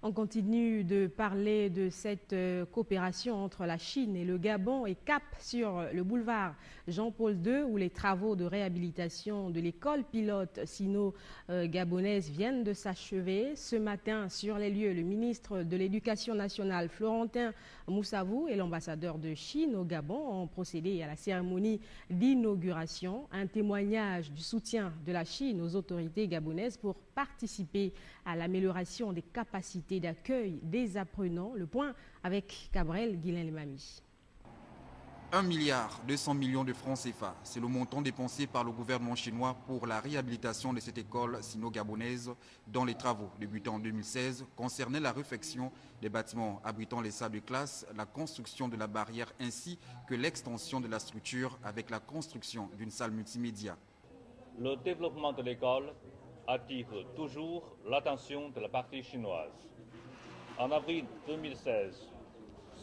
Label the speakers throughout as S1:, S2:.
S1: On continue de parler de cette coopération entre la Chine et le Gabon et cap sur le boulevard Jean-Paul II où les travaux de réhabilitation de l'école pilote sino-gabonaise viennent de s'achever. Ce matin, sur les lieux, le ministre de l'Éducation nationale, Florentin Moussavou, et l'ambassadeur de Chine au Gabon ont procédé à la cérémonie d'inauguration, un témoignage du soutien de la Chine aux autorités gabonaises pour participer à l'amélioration des capacités d'accueil des apprenants. Le point avec Gabriel Guillain-Lemami.
S2: 1,2 milliard de francs CFA, c'est le montant dépensé par le gouvernement chinois pour la réhabilitation de cette école sino-gabonaise dont les travaux débutés en 2016 concernaient la réfection des bâtiments abritant les salles de classe, la construction de la barrière ainsi que l'extension de la structure avec la construction d'une salle multimédia.
S3: Le développement de l'école attire toujours l'attention de la partie chinoise. En avril 2016,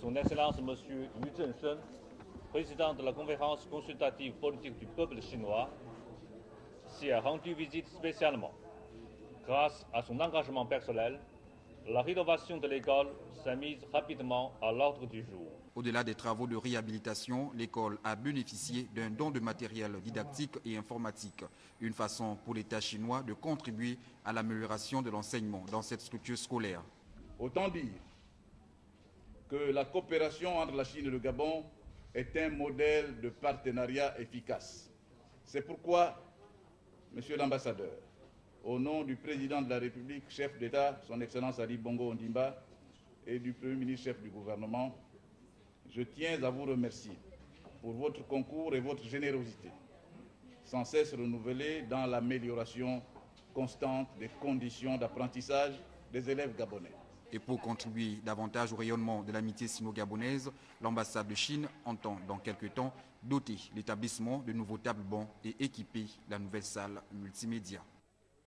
S3: son Excellence M. Yu Zhenshen, président de la conférence consultative politique du peuple chinois, s'y a rendu visite spécialement. Grâce à son engagement personnel, la rénovation de l'école s'est mise rapidement à l'ordre du jour.
S2: Au-delà des travaux de réhabilitation, l'école a bénéficié d'un don de matériel didactique et informatique, une façon pour l'État chinois de contribuer à l'amélioration de l'enseignement dans cette structure scolaire.
S4: Autant dire que la coopération entre la Chine et le Gabon est un modèle de partenariat efficace. C'est pourquoi, Monsieur l'ambassadeur, au nom du président de la République, chef d'État, son Excellence Ali Bongo Ondimba, et du Premier ministre chef du gouvernement, je tiens à vous remercier pour votre concours et votre générosité, sans cesse renouvelée dans l'amélioration constante des conditions d'apprentissage des élèves gabonais.
S2: Et pour contribuer davantage au rayonnement de l'amitié sino-gabonaise, l'ambassade de Chine entend dans quelques temps doter l'établissement de nouveaux tables-bancs et équiper la nouvelle salle multimédia.